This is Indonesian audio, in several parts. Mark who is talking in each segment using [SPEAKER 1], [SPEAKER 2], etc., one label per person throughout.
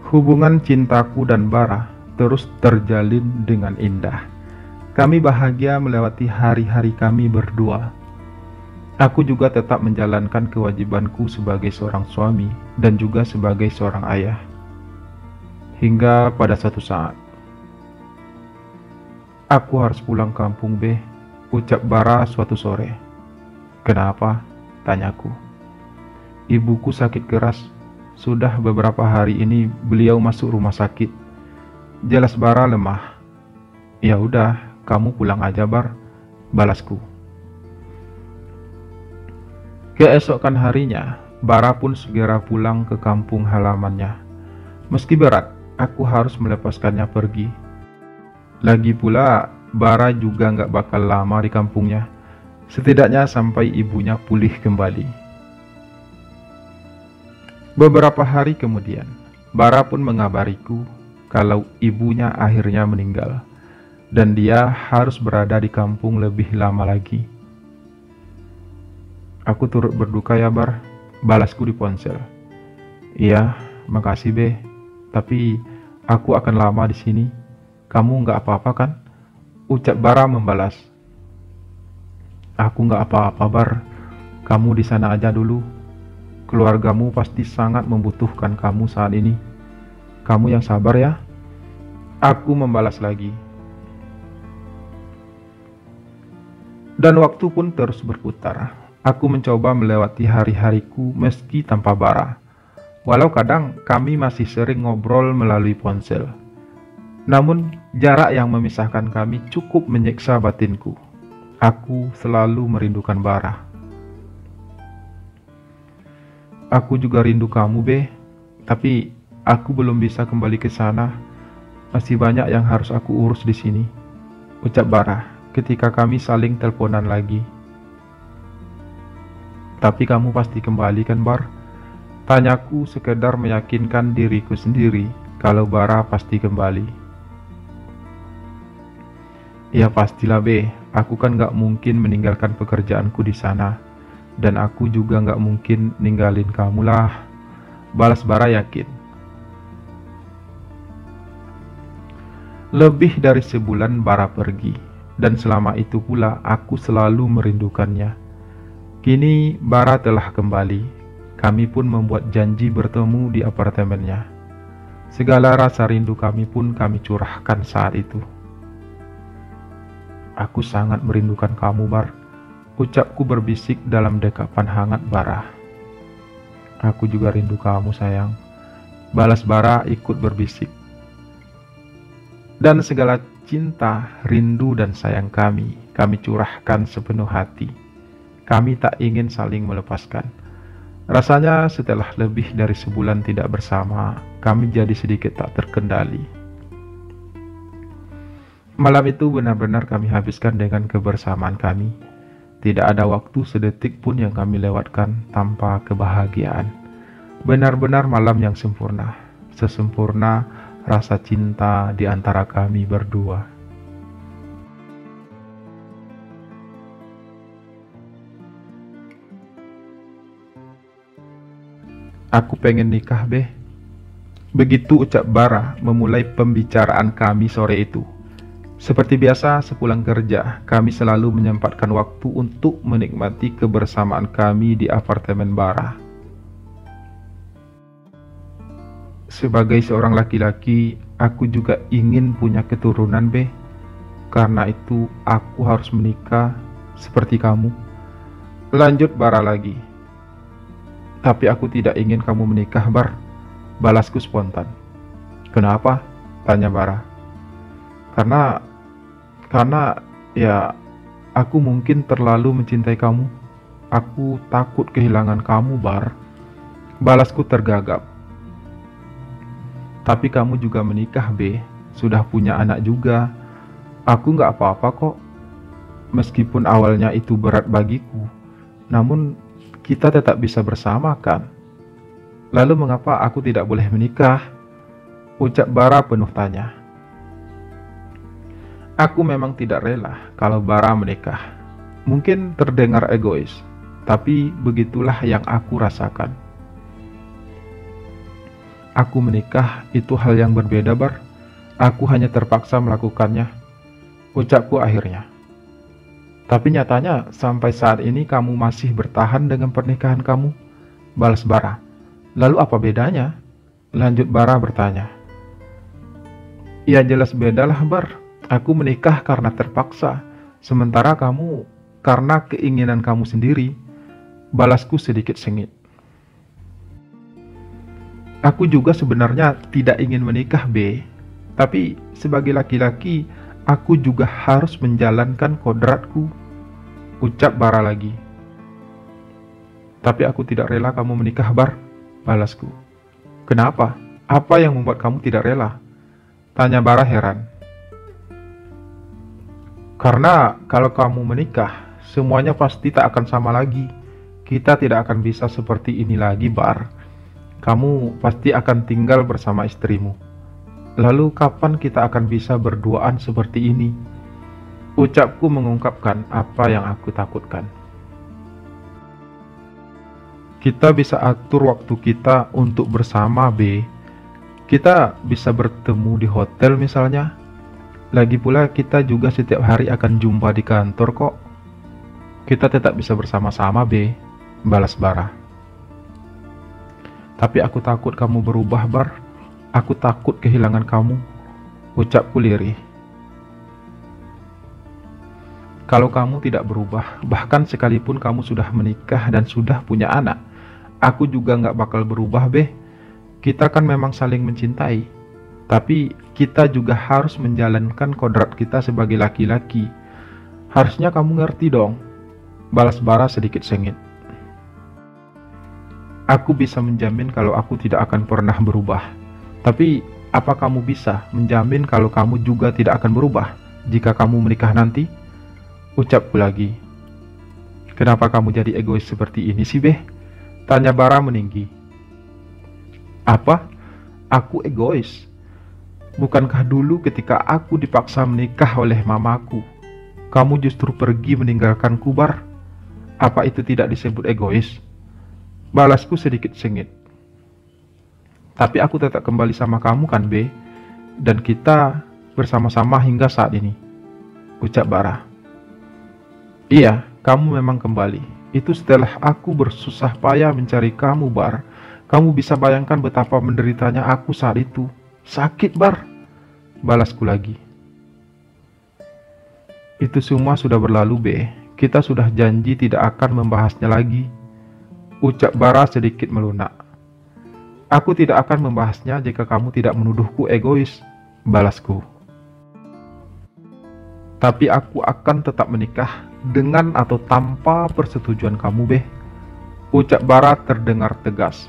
[SPEAKER 1] Hubungan cintaku dan Bara terus terjalin dengan indah. Kami bahagia melewati hari-hari kami berdua. Aku juga tetap menjalankan kewajibanku sebagai seorang suami dan juga sebagai seorang ayah. Hingga pada suatu saat, aku harus pulang kampung, Be, ucap Bara suatu sore. Kenapa? Tanyaku. Ibuku sakit keras. Sudah beberapa hari ini beliau masuk rumah sakit. Jelas Bara lemah. Ya udah, kamu pulang aja, Bar, balasku. Keesokan harinya, Bara pun segera pulang ke kampung halamannya. Meski berat, aku harus melepaskannya pergi. Lagi pula, Bara juga nggak bakal lama di kampungnya. Setidaknya sampai ibunya pulih kembali. Beberapa hari kemudian, Bara pun mengabariku kalau ibunya akhirnya meninggal dan dia harus berada di kampung lebih lama lagi. Aku turut berduka ya, Bar, balasku di ponsel. Iya, makasih, Be. Tapi aku akan lama di sini. Kamu nggak apa-apa kan? Ucap Bara membalas. Aku nggak apa-apa, Bar. Kamu di sana aja dulu. Keluargamu pasti sangat membutuhkan kamu saat ini. Kamu yang sabar ya. Aku membalas lagi. Dan waktu pun terus berputar. Aku mencoba melewati hari-hariku meski tanpa Bara. Walau kadang kami masih sering ngobrol melalui ponsel. Namun jarak yang memisahkan kami cukup menyiksa batinku. Aku selalu merindukan Bara. Aku juga rindu kamu, Be. Tapi aku belum bisa kembali ke sana. Masih banyak yang harus aku urus di sini, ucap Bara ketika kami saling teleponan lagi. Tapi kamu pasti kembali kan, Bar? Tanyaku sekedar meyakinkan diriku sendiri kalau Bara pasti kembali. Ya pastilah, Be. Aku kan gak mungkin meninggalkan pekerjaanku di sana. Dan aku juga gak mungkin ninggalin kamu lah, balas Bara yakin. Lebih dari sebulan Bara pergi, dan selama itu pula aku selalu merindukannya. Kini Bara telah kembali. Kami pun membuat janji bertemu di apartemennya. Segala rasa rindu kami pun kami curahkan saat itu. Aku sangat merindukan kamu, Bar, ucapku berbisik dalam dekapan hangat Bara. Aku juga rindu kamu, sayang, balas Bara ikut berbisik. Dan segala cinta, rindu dan sayang kami curahkan sepenuh hati. Kami tak ingin saling melepaskan. Rasanya setelah lebih dari sebulan tidak bersama, kami jadi sedikit tak terkendali. Malam itu benar-benar kami habiskan dengan kebersamaan kami. Tidak ada waktu sedetik pun yang kami lewatkan tanpa kebahagiaan. Benar-benar malam yang sempurna, sesempurna rasa cinta di antara kami berdua. Aku pengen nikah, Be. Begitu ucap Bara memulai pembicaraan kami sore itu. Seperti biasa, sepulang kerja, kami selalu menyempatkan waktu untuk menikmati kebersamaan kami di apartemen Bara. Sebagai seorang laki-laki, aku juga ingin punya keturunan, Be. Karena itu, aku harus menikah seperti kamu. Lanjut Bara lagi. Tapi aku tidak ingin kamu menikah, Bar, balasku spontan. Kenapa? Tanya Bara. Karena ya aku mungkin terlalu mencintai kamu. Aku takut kehilangan kamu, Bar, balasku tergagap. Tapi kamu juga menikah, Be. Sudah punya anak juga. Aku gak apa-apa kok. Meskipun awalnya itu berat bagiku, namun kita tetap bisa bersama kan? Lalu mengapa aku tidak boleh menikah? Ucap Bara penuh tanya. Aku memang tidak rela kalau Bara menikah. Mungkin terdengar egois, tapi begitulah yang aku rasakan. aku menikah itu hal yang berbeda, Bar. Aku hanya terpaksa melakukannya, ucapku akhirnya. Tapi nyatanya sampai saat ini kamu masih bertahan dengan pernikahan kamu, balas Bara. Lalu apa bedanya? Lanjut Bara bertanya. Ya jelas bedalah, Bar. Aku menikah karena terpaksa, sementara kamu karena keinginan kamu sendiri, balasku sedikit sengit. Aku juga sebenarnya tidak ingin menikah, B. Tapi sebagai laki-laki, aku juga harus menjalankan kodratku, ucap Bara lagi. Tapi aku tidak rela kamu menikah, Bar, balasku. Kenapa? Apa yang membuat kamu tidak rela? Tanya Bara heran. Karena kalau kamu menikah, semuanya pasti tak akan sama lagi. Kita tidak akan bisa seperti ini lagi, Bar. Kamu pasti akan tinggal bersama istrimu. Lalu kapan kita akan bisa berduaan seperti ini? Ucapku mengungkapkan apa yang aku takutkan. Kita bisa atur waktu kita untuk bersama, B. Kita bisa bertemu di hotel misalnya. Lagi pula kita juga setiap hari akan jumpa di kantor kok. Kita tetap bisa bersama-sama, B, balas Bara. Tapi aku takut kamu berubah, Bar. Aku takut kehilangan kamu, ucapku lirih. Kalau kamu tidak berubah, bahkan sekalipun kamu sudah menikah dan sudah punya anak, aku juga nggak bakal berubah, Beh. Kita kan memang saling mencintai, tapi kita juga harus menjalankan kodrat kita sebagai laki-laki. Harusnya kamu ngerti dong, balas Bara sedikit sengit. Aku bisa menjamin kalau aku tidak akan pernah berubah. Tapi, apa kamu bisa menjamin kalau kamu juga tidak akan berubah jika kamu menikah nanti? Ucapku lagi. Kenapa kamu jadi egois seperti ini sih, Beh? Tanya Bara meninggi. Apa? Aku egois? Bukankah dulu ketika aku dipaksa menikah oleh mamaku, kamu justru pergi meninggalkanku, Bar? Apa itu tidak disebut egois? Balasku sedikit sengit. Tapi aku tetap kembali sama kamu kan, B? Dan kita bersama-sama hingga saat ini, ucap Bara. Iya, kamu memang kembali. Itu setelah aku bersusah payah mencari kamu, Bar. Kamu bisa bayangkan betapa menderitanya aku saat itu. Sakit, Bar, balasku lagi. Itu semua sudah berlalu, B. Kita sudah janji tidak akan membahasnya lagi, ucap Bara sedikit melunak. Aku tidak akan membahasnya jika kamu tidak menuduhku egois, balasku. Tapi aku akan tetap menikah dengan atau tanpa persetujuan kamu, Beh, ucap Bara terdengar tegas.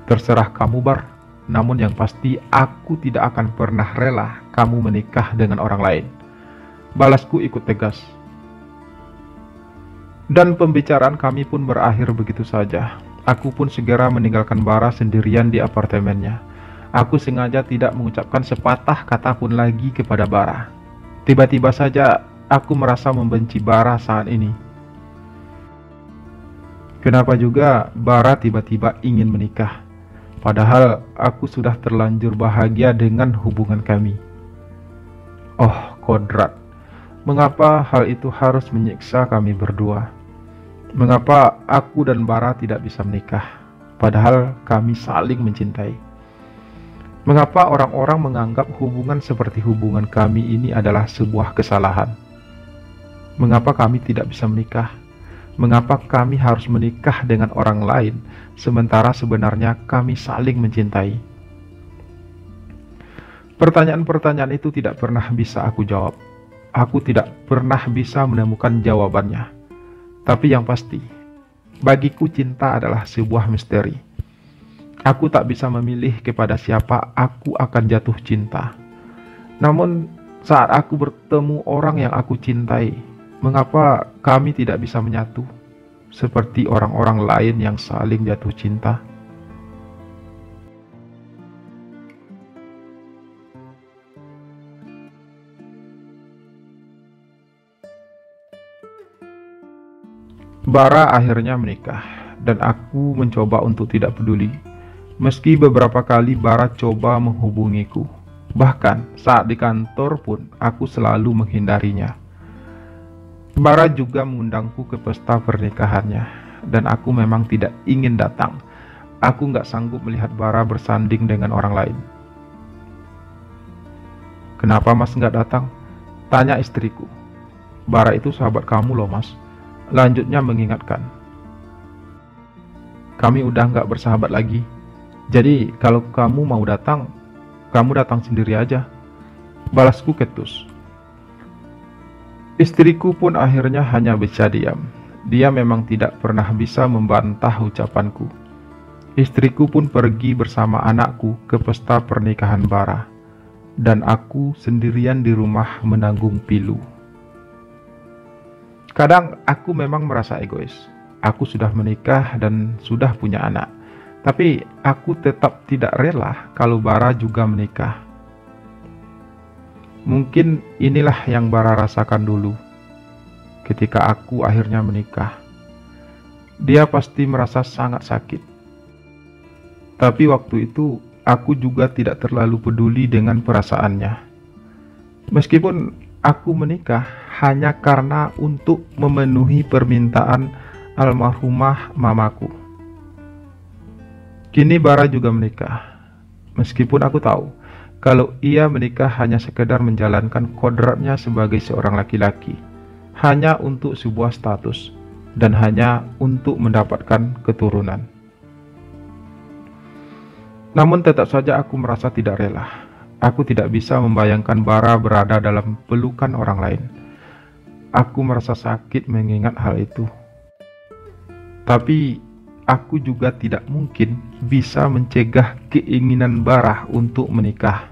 [SPEAKER 1] Terserah kamu, Bar, namun yang pasti aku tidak akan pernah rela kamu menikah dengan orang lain, balasku ikut tegas. Dan pembicaraan kami pun berakhir begitu saja. Aku pun segera meninggalkan Bara sendirian di apartemennya. Aku sengaja tidak mengucapkan sepatah kata pun lagi kepada Bara. Tiba-tiba saja aku merasa membenci Bara saat ini. Kenapa juga Bara tiba-tiba ingin menikah? Padahal aku sudah terlanjur bahagia dengan hubungan kami. Oh, kodrat. Mengapa hal itu harus menyiksa kami berdua? Mengapa aku dan Bara tidak bisa menikah, padahal kami saling mencintai? Mengapa orang-orang menganggap hubungan seperti hubungan kami ini adalah sebuah kesalahan? Mengapa kami tidak bisa menikah? Mengapa kami harus menikah dengan orang lain, sementara sebenarnya kami saling mencintai? Pertanyaan-pertanyaan itu tidak pernah bisa aku jawab. Aku tidak pernah bisa menemukan jawabannya. Tapi yang pasti, bagiku cinta adalah sebuah misteri. Aku tak bisa memilih kepada siapa aku akan jatuh cinta. Namun, saat aku bertemu orang yang aku cintai, mengapa kami tidak bisa menyatu seperti orang-orang lain yang saling jatuh cinta? Bara akhirnya menikah, dan aku mencoba untuk tidak peduli. Meski beberapa kali Bara coba menghubungiku, bahkan saat di kantor pun aku selalu menghindarinya. Bara juga mengundangku ke pesta pernikahannya, dan aku memang tidak ingin datang. Aku nggak sanggup melihat Bara bersanding dengan orang lain. "Kenapa Mas nggak datang?" tanya istriku. "Bara itu sahabat kamu loh Mas," lanjutnya mengingatkan. "Kami udah nggak bersahabat lagi. Jadi kalau kamu mau datang, kamu datang sendiri aja," balasku ketus. Istriku pun akhirnya hanya bisa diam. Dia memang tidak pernah bisa membantah ucapanku. Istriku pun pergi bersama anakku ke pesta pernikahan Bara, dan aku sendirian di rumah menanggung pilu. Kadang aku memang merasa egois. Aku sudah menikah dan sudah punya anak, tapi aku tetap tidak rela kalau Bara juga menikah. Mungkin inilah yang Bara rasakan dulu ketika aku akhirnya menikah. Dia pasti merasa sangat sakit. Tapi waktu itu aku juga tidak terlalu peduli dengan perasaannya. Meskipun aku menikah hanya karena untuk memenuhi permintaan almarhumah mamaku. Kini Bara juga menikah. Meskipun aku tahu kalau ia menikah hanya sekedar menjalankan kodratnya sebagai seorang laki-laki, hanya untuk sebuah status, dan hanya untuk mendapatkan keturunan. Namun tetap saja aku merasa tidak rela. Aku tidak bisa membayangkan Bara berada dalam pelukan orang lain. Aku merasa sakit mengingat hal itu. Tapi aku juga tidak mungkin bisa mencegah keinginan Bara untuk menikah.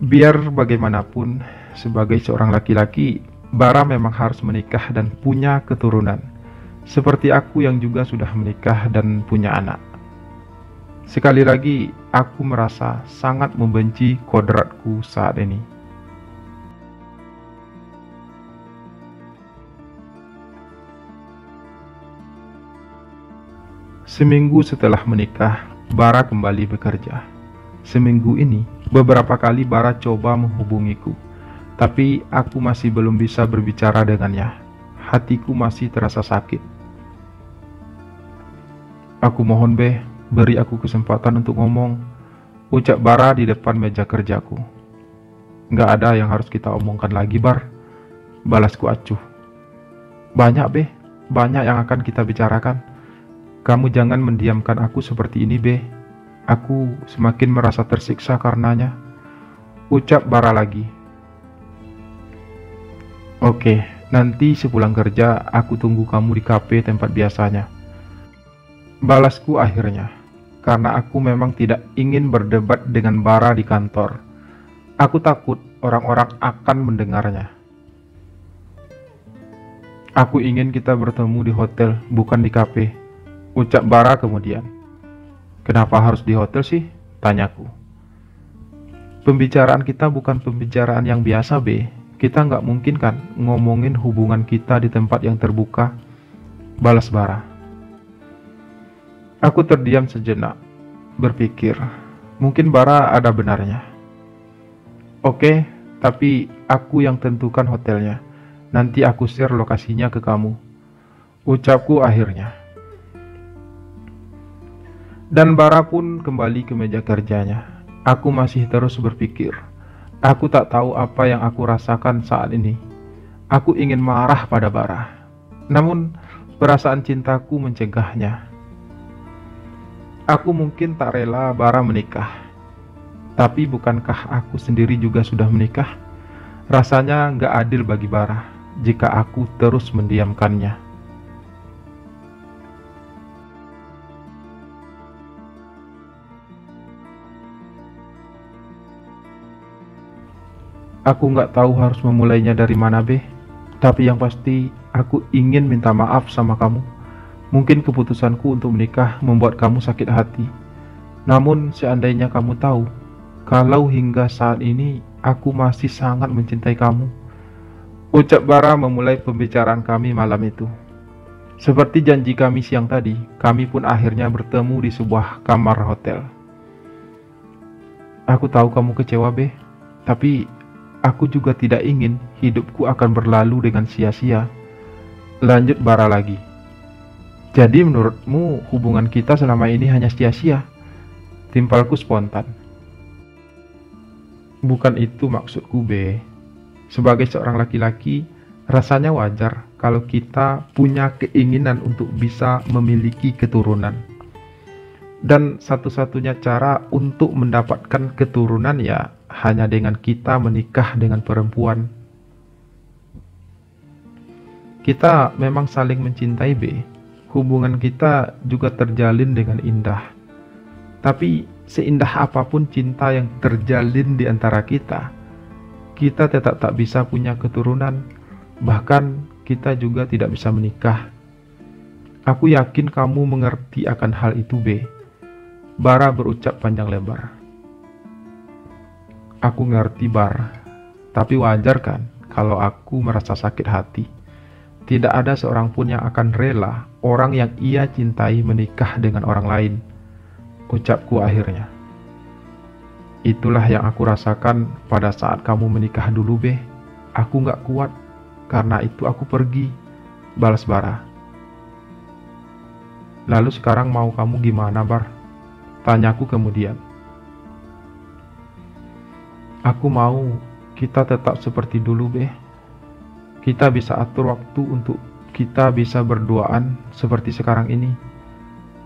[SPEAKER 1] Biar bagaimanapun, sebagai seorang laki-laki, Bara memang harus menikah dan punya keturunan. Seperti aku yang juga sudah menikah dan punya anak. Sekali lagi, aku merasa sangat membenci kodratku saat ini. Seminggu setelah menikah, Bara kembali bekerja. Seminggu ini, beberapa kali Bara coba menghubungiku, tapi aku masih belum bisa berbicara dengannya. Hatiku masih terasa sakit. "Aku mohon beri aku kesempatan untuk ngomong," ucap Bara di depan meja kerjaku. "Nggak ada yang harus kita omongkan lagi, Bar," balasku acuh. Banyak yang akan kita bicarakan. Kamu jangan mendiamkan aku seperti ini, Aku semakin merasa tersiksa karenanya," ucap Bara lagi. "Oke, nanti sepulang kerja aku tunggu kamu di kafe tempat biasanya," balasku akhirnya, karena aku memang tidak ingin berdebat dengan Bara di kantor. Aku takut orang-orang akan mendengarnya. "Aku ingin kita bertemu di hotel, bukan di kafe," ucap Bara kemudian. "Kenapa harus di hotel sih?" tanyaku. "Pembicaraan kita bukan pembicaraan yang biasa, Kita nggak mungkin kan ngomongin hubungan kita di tempat yang terbuka," balas Bara. Aku terdiam sejenak, berpikir, mungkin Bara ada benarnya. "Oke, tapi aku yang tentukan hotelnya. Nanti aku share lokasinya ke kamu," ucapku akhirnya. Dan Bara pun kembali ke meja kerjanya. Aku masih terus berpikir. Aku tak tahu apa yang aku rasakan saat ini. Aku ingin marah pada Bara, namun perasaan cintaku mencegahnya. Aku mungkin tak rela Bara menikah, tapi bukankah aku sendiri juga sudah menikah? Rasanya nggak adil bagi Bara jika aku terus mendiamkannya. Aku nggak tahu harus memulainya dari mana, Tapi yang pasti, aku ingin minta maaf sama kamu. Mungkin keputusanku untuk menikah membuat kamu sakit hati. Namun, seandainya kamu tahu, kalau hingga saat ini aku masih sangat mencintai kamu, ucap Bara memulai pembicaraan kami malam itu. Seperti janji kami siang tadi, kami pun akhirnya bertemu di sebuah kamar hotel. Aku tahu kamu kecewa, Be, tapi aku juga tidak ingin hidupku akan berlalu dengan sia-sia. Lanjut Bara lagi. Jadi menurutmu hubungan kita selama ini hanya sia-sia? Timpalku spontan. Bukan itu maksudku, Be. Sebagai seorang laki-laki, rasanya wajar kalau kita punya keinginan untuk bisa memiliki keturunan. Dan satu-satunya cara untuk mendapatkan keturunan ya hanya dengan kita menikah dengan perempuan. Kita memang saling mencintai, B. Hubungan kita juga terjalin dengan indah. Tapi seindah apapun cinta yang terjalin di antara kita tetap tak bisa punya keturunan. Bahkan kita juga tidak bisa menikah. Aku yakin kamu mengerti akan hal itu, B. Bara berucap panjang lebar. Aku ngerti, Bar. Tapi wajar kan kalau aku merasa sakit hati. Tidak ada seorang pun yang akan rela orang yang ia cintai menikah dengan orang lain. Ucapku akhirnya. Itulah yang aku rasakan pada saat kamu menikah dulu, Be. Aku gak kuat. Karena itu aku pergi, balas Bara. Lalu sekarang mau kamu gimana, Bar? Tanyaku kemudian. Aku mau kita tetap seperti dulu, Be. Kita bisa atur waktu untuk kita bisa berduaan seperti sekarang ini.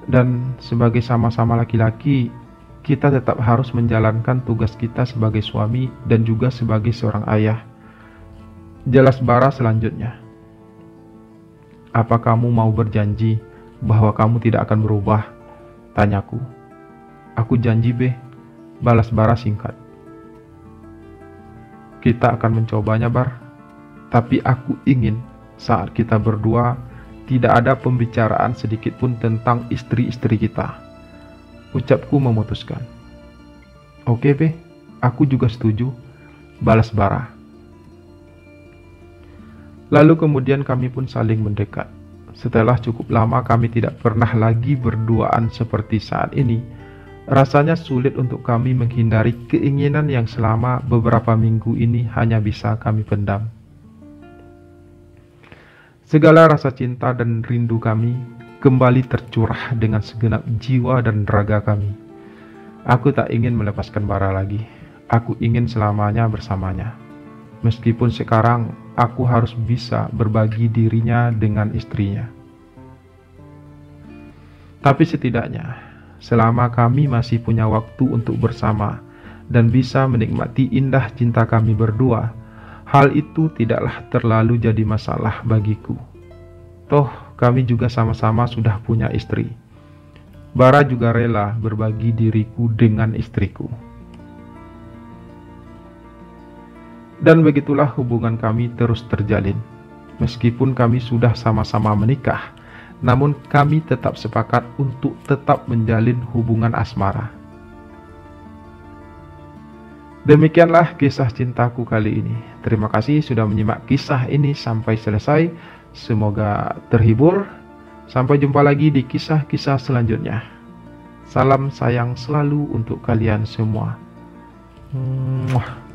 [SPEAKER 1] Dan sebagai sama-sama laki-laki, kita tetap harus menjalankan tugas kita sebagai suami dan juga sebagai seorang ayah. Jelas Bara selanjutnya. Apa kamu mau berjanji bahwa kamu tidak akan berubah? Tanyaku. Aku janji, Be. Balas Bara singkat. Kita akan mencobanya, Bar. Tapi aku ingin saat kita berdua tidak ada pembicaraan sedikit pun tentang istri-istri kita. Ucapku memutuskan. Oke, Be. Aku juga setuju. Balas Bara. Lalu kemudian kami pun saling mendekat. Setelah cukup lama kami tidak pernah lagi berduaan seperti saat ini, rasanya sulit untuk kami menghindari keinginan yang selama beberapa minggu ini hanya bisa kami pendam. Segala rasa cinta dan rindu kami kembali tercurah dengan segenap jiwa dan raga kami. Aku tak ingin melepaskan Bara lagi. Aku ingin selamanya bersamanya. Meskipun sekarang aku harus bisa berbagi dirinya dengan istrinya. Tapi setidaknya, selama kami masih punya waktu untuk bersama dan bisa menikmati indah cinta kami berdua, hal itu tidaklah terlalu jadi masalah bagiku. Toh, kami juga sama-sama sudah punya istri. Bara juga rela berbagi diriku dengan istriku. Dan begitulah hubungan kami terus terjalin. Meskipun kami sudah sama-sama menikah, namun kami tetap sepakat untuk tetap menjalin hubungan asmara. Demikianlah kisah cintaku kali ini. Terima kasih sudah menyimak kisah ini sampai selesai. Semoga terhibur. Sampai jumpa lagi di kisah-kisah selanjutnya. Salam sayang selalu untuk kalian semua. Muah.